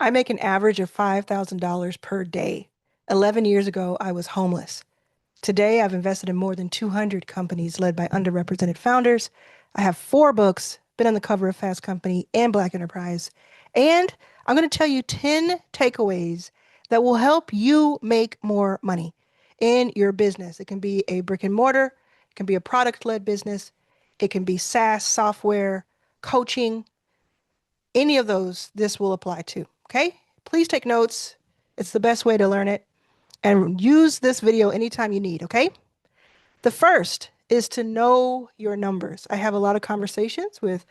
I make an average of $5,000 per day. 11 years ago, I was homeless. Today, I've invested in more than 200 companies led by underrepresented founders. I have 4 books, been on the cover of Fast Company and Black Enterprise. And I'm going to tell you 10 takeaways that will help you make more money in your business. It can be a brick and mortar, it can be a product led business, it can be SaaS, software, coaching, any of those, this will apply to. Okay? Please take notes. It's the best way to learn it. And use this video anytime you need. Okay? The first is to know your numbers. I have a lot of conversations with,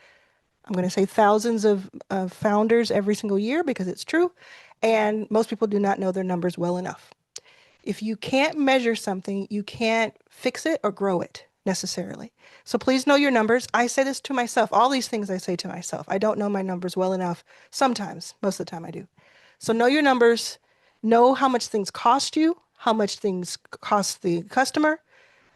I'm going to say, thousands of founders every single year because it's true. And most people do not know their numbers well enough. If you can't measure something, you can't fix it or grow it necessarily. So please know your numbers. I say this to myself. All these things I say to myself. I don't know my numbers well enough. Sometimes, most of the time I do. So know your numbers. Know how much things cost you, how much things cost the customer.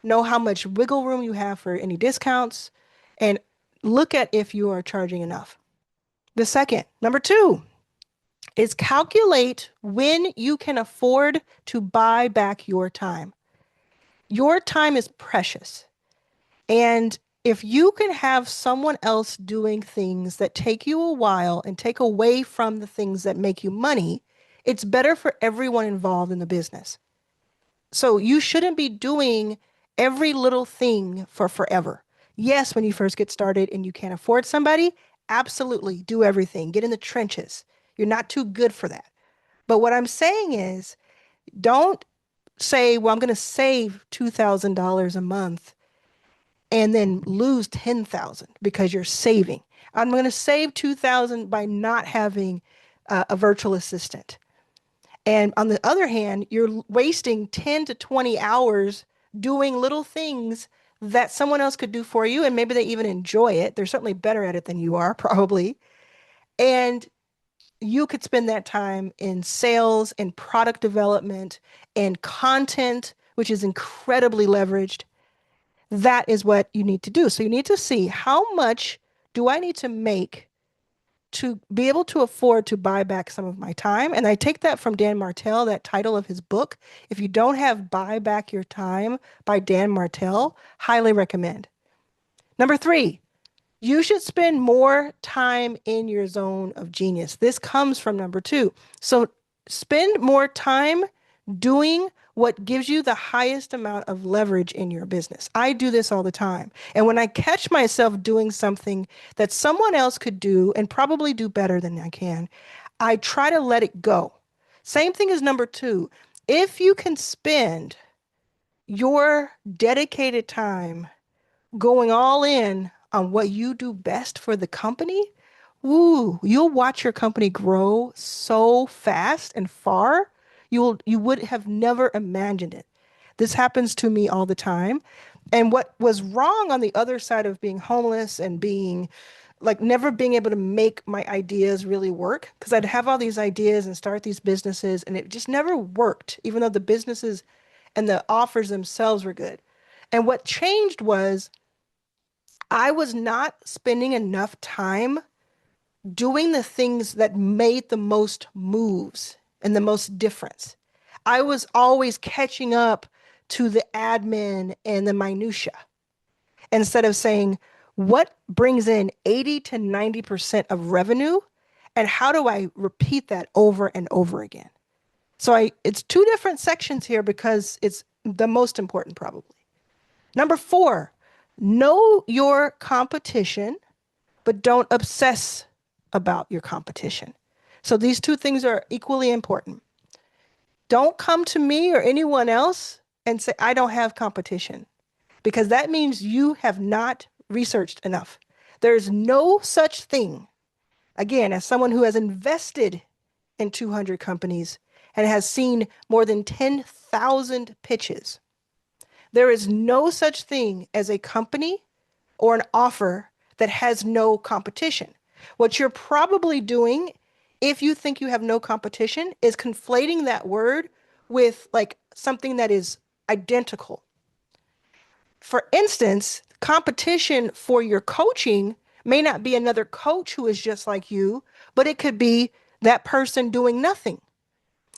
Know how much wiggle room you have for any discounts, and look at if you are charging enough. The second, number 2, is calculate when you can afford to buy back your time. Your time is precious. And if you can have someone else doing things that take you a while and take away from the things that make you money, it's better for everyone involved in the business. So you shouldn't be doing every little thing for forever. Yes, when you first get started and you can't afford somebody, absolutely do everything. Get in the trenches. You're not too good for that. But what I'm saying is, don't say, well, I'm going to save $2,000 a month and then lose 10,000 because you're saving. I'm going to save 2,000 by not having a virtual assistant. And on the other hand, you're wasting 10 to 20 hours doing little things that someone else could do for you. And maybe they even enjoy it. They're certainly better at it than you are, probably. And you could spend that time in sales and product development and content, which is incredibly leveraged. That is what you need to do. So you need to see, how much do I need to make to be able to afford to buy back some of my time? And I take that from Dan Martell, that title of his book. If you don't have Buy Back Your Time by Dan Martell, highly recommend. Number 3, you should spend more time in your zone of genius. This comes from number 2. So spend more time doing what gives you the highest amount of leverage in your business. I do this all the time. And when I catch myself doing something that someone else could do and probably do better than I can, I try to let it go. Same thing as number 2. If you can spend your dedicated time going all in on what you do best for the company, ooh, you'll watch your company grow so fast and far. You would have never imagined it. This happens to me all the time. And what was wrong on the other side of being homeless and being like never being able to make my ideas really work, because I'd have all these ideas and start these businesses and it just never worked, even though the businesses and the offers themselves were good. And what changed was I was not spending enough time doing the things that made the most moves and the most difference. I was always catching up to the admin and the minutia instead of saying, what brings in 80 to 90% of revenue and how do I repeat that over and over again? So it's 2 different sections here because it's the most important probably. Number 4, know your competition, but don't obsess about your competition. So these 2 things are equally important. Don't come to me or anyone else and say, I don't have competition, because that means you have not researched enough. There's no such thing, again, as someone who has invested in 200 companies and has seen more than 10,000 pitches. There is no such thing as a company or an offer that has no competition. What you're probably doing, if you think you have no competition, is conflating that word with like something that is identical. For instance, competition for your coaching may not be another coach who is just like you, but it could be that person doing nothing.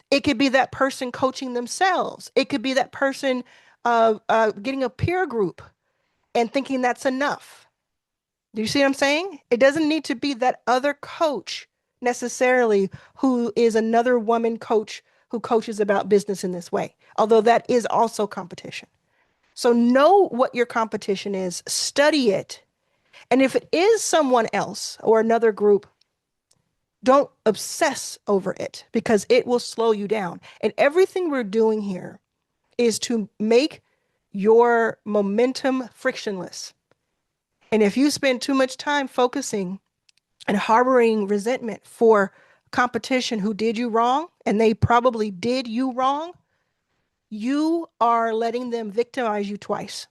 It could be that person coaching themselves. It could be that person getting a peer group and thinking that's enough. Do you see what I'm saying? It doesn't need to be that other coach necessarily who is another woman coach who coaches about business in this way, although that is also competition. So know what your competition is, study it. And if it is someone else or another group, don't obsess over it because it will slow you down. And everything we're doing here is to make your momentum frictionless. And if you spend too much time focusing and harboring resentment for competition who did you wrong, and they probably did you wrong, you are letting them victimize you twice.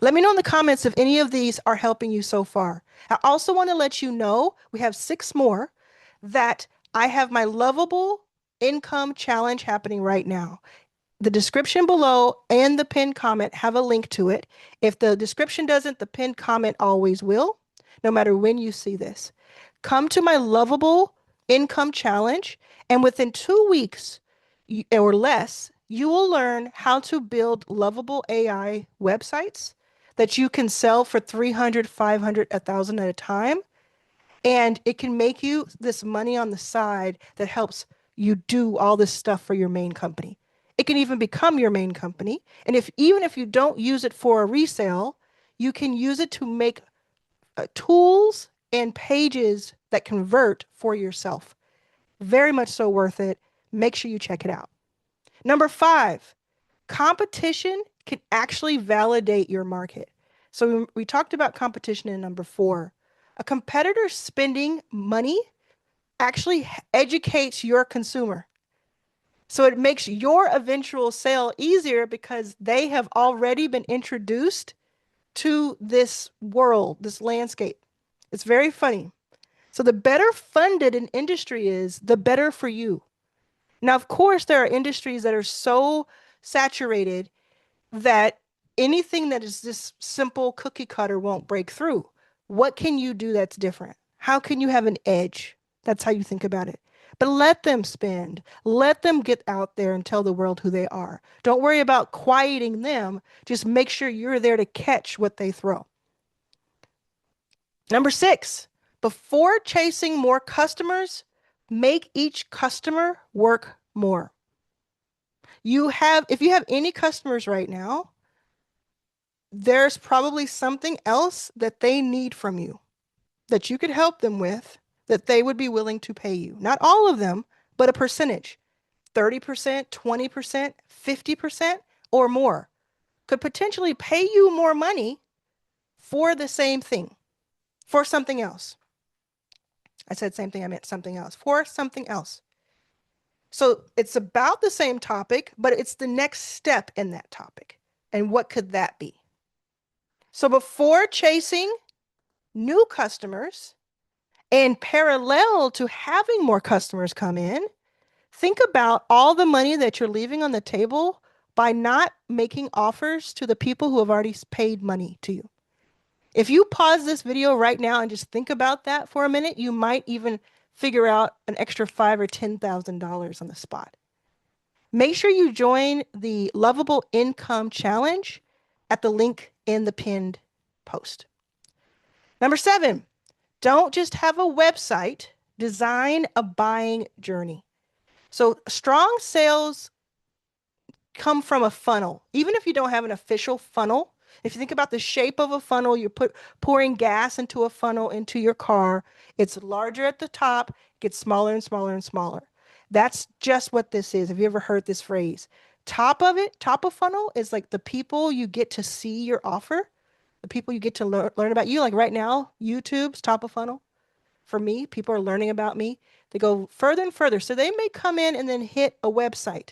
Let me know in the comments if any of these are helping you so far. I also want to let you know, we have 6 more, that I have my Lovable Income Challenge happening right now. The description below and the pinned comment have a link to it. If the description doesn't, the pinned comment always will, no matter when you see this. Come to my Lovable Income Challenge, and within 2 weeks or less, you will learn how to build lovable AI websites that you can sell for 300, 500, 1,000 at a time. And it can make you this money on the side that helps you do all this stuff for your main company. It can even become your main company. And even if you don't use it for a resale, you can use it to make tools and pages that convert for yourself. Very much so worth it. Make sure you check it out. Number 5, competition can actually validate your market. So we talked about competition in number 4. A competitor spending money actually educates your consumer. So it makes your eventual sale easier because they have already been introduced to this world, this landscape. It's very funny. So the better funded an industry is, the better for you. Now, of course, there are industries that are so saturated that anything that is this simple cookie cutter won't break through. What can you do that's different? How can you have an edge? That's how you think about it. But let them spend. Let them get out there and tell the world who they are. Don't worry about quieting them. Just make sure you're there to catch what they throw. Number 6, before chasing more customers, make each customer work more. If you have any customers right now, there's probably something else that they need from you that you could help them with that they would be willing to pay you. Not all of them, but a percentage. 30%, 20%, 50%, or more could potentially pay you more money for the same thing, for something else. I said same thing, I meant something else, for something else. So it's about the same topic, but it's the next step in that topic. And what could that be? So before chasing new customers and parallel to having more customers come in, think about all the money that you're leaving on the table by not making offers to the people who have already paid money to you. If you pause this video right now and just think about that for a minute, you might even figure out an extra $5,000 or $10,000 on the spot. Make sure you join the Lovable Income Challenge at the link in the pinned post. Number 7, don't just have a website, design a buying journey. So strong sales come from a funnel. Even if you don't have an official funnel, if you think about the shape of a funnel, you're pouring gas into a funnel into your car. It's larger at the top, gets smaller and smaller and smaller. That's just what this is. Have you ever heard this phrase? Top of funnel is like the people you get to see your offer, the people you get to learn about you. Like right now, YouTube's top of funnel. For me, people are learning about me. They go further and further. So they may come in and then hit a website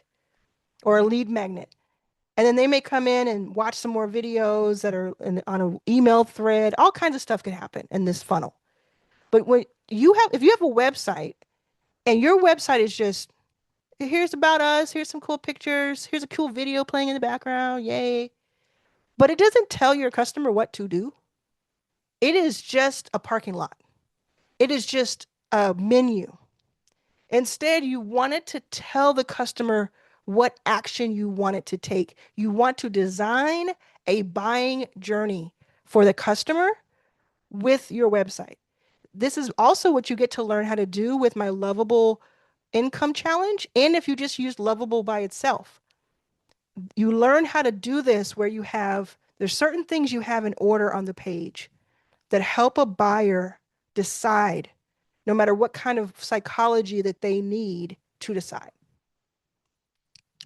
or a lead magnet. And then they may come in and watch some more videos that are on an email thread. All kinds of stuff can happen in this funnel. But if you have a website and your website is just, here's about us, here's some cool pictures, here's a cool video playing in the background, yay. But it doesn't tell your customer what to do. It is just a parking lot. It is just a menu. Instead, you wanted to tell the customer what action you wanted to take. You want to design a buying journey for the customer with your website. This is also what you get to learn how to do with my Lovable income challenge. And if you just use Lovable by itself, you learn how to do this where there's certain things you have in order on the page that help a buyer decide, no matter what kind of psychology that they need to decide.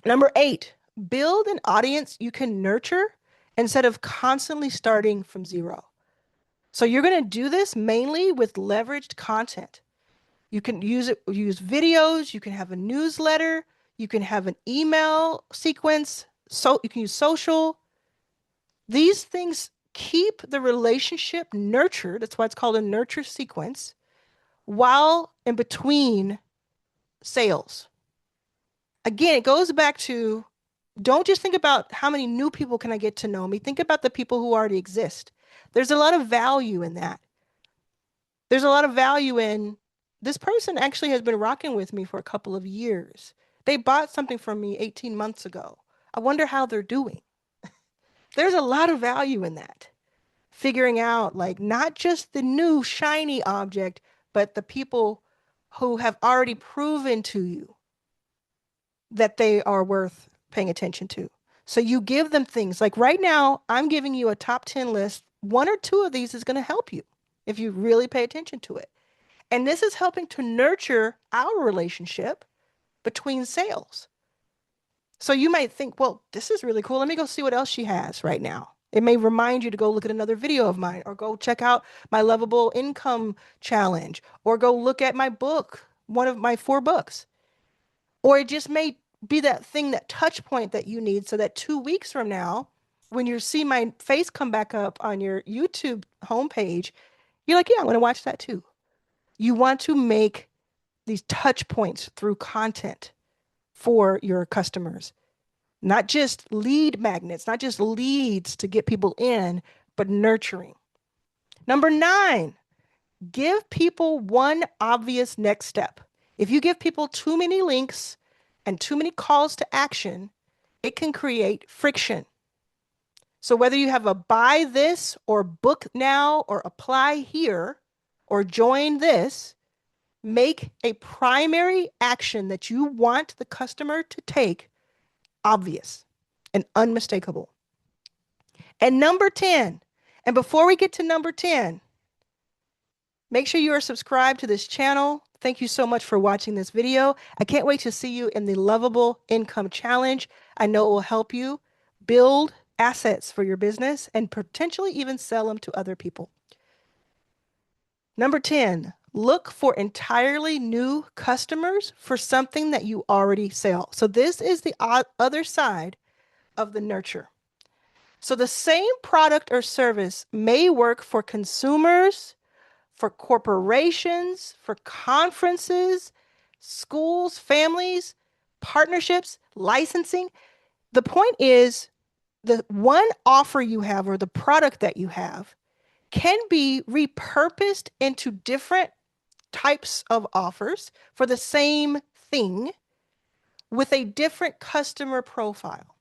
Number 8, build an audience you can nurture instead of constantly starting from zero. So you're going to do this mainly with leveraged content. You can use videos, you can have a newsletter, you can have an email sequence, so you can use social. These things keep the relationship nurtured. That's why it's called a nurture sequence, while in between sales. Again, it goes back to, don't just think about how many new people can I get to know me. Think about the people who already exist. There's a lot of value in that. There's a lot of value in, this person actually has been rocking with me for a couple of years. They bought something from me 18 months ago. I wonder how they're doing. There's a lot of value in that. Figuring out, like, not just the new shiny object, but the people who have already proven to you that they are worth paying attention to. So you give them things like, right now, I'm giving you a top 10 list. 1 or 2 of these is going to help you if you really pay attention to it. And this is helping to nurture our relationship between sales. So you might think, well, this is really cool. Let me go see what else she has right now. It may remind you to go look at another video of mine, or go check out my Lovable income challenge, or go look at my book, one of my 4 books. Or it just may be that thing, that touch point that you need, so that 2 weeks from now, when you see my face come back up on your YouTube homepage, you're like, yeah, I'm going to watch that too. You want to make these touch points through content for your customers. Not just lead magnets, not just leads to get people in, but nurturing. Number 9, give people one obvious next step. If you give people too many links and too many calls to action, it can create friction. So whether you have a buy this or book now or apply here or join this, make a primary action that you want the customer to take obvious and unmistakable. And number 10, and before we get to number 10, make sure you are subscribed to this channel. Thank you so much for watching this video. I can't wait to see you in the Lovable Income Challenge. I know it will help you build assets for your business and potentially even sell them to other people. Number 10, look for entirely new customers for something that you already sell. So this is the other side of the nurture. So the same product or service may work for consumers, for corporations, for conferences, schools, families, partnerships, licensing. The point is, the one offer you have or the product that you have can be repurposed into different types of offers for the same thing with a different customer profile.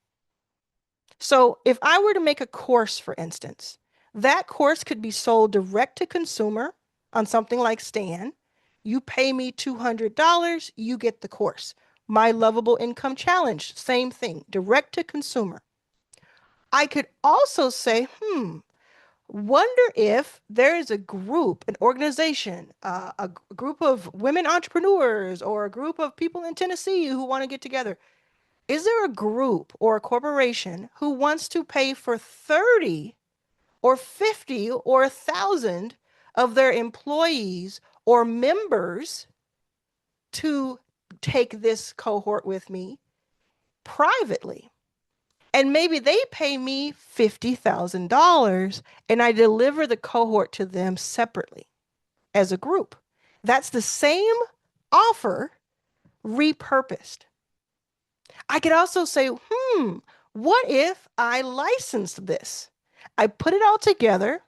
So if I were to make a course, for instance, that course could be sold direct to consumer on something like Stan. You pay me $200, you get the course. My Lovable Income Challenge, same thing, direct to consumer. I could also say, wonder if there is a group, an organization, a group of women entrepreneurs, or a group of people in Tennessee who want to get together. Is there a group or a corporation who wants to pay for 30 or 50 or 1,000 of their employees or members to take this cohort with me privately? And maybe they pay me $50,000 and I deliver the cohort to them separately as a group. That's the same offer repurposed. I could also say, what if I licensed this? I put it all together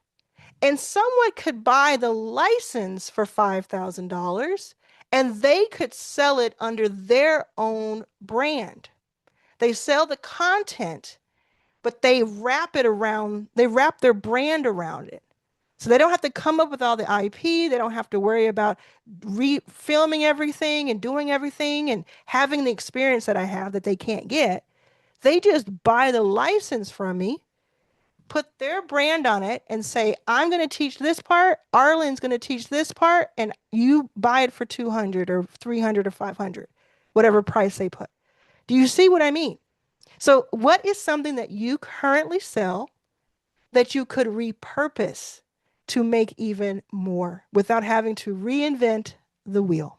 and someone could buy the license for $5,000 and they could sell it under their own brand. They sell the content, but they wrap it around, they wrap their brand around it. So they don't have to come up with all the IP. They don't have to worry about filming everything and doing everything and having the experience that I have that they can't get. They just buy the license from me, put their brand on it, and say, I'm going to teach this part, Arlen's going to teach this part, and you buy it for 200 or 300 or 500, whatever price they put. Do you see what I mean? So, what is something that you currently sell that you could repurpose to make even more without having to reinvent the wheel?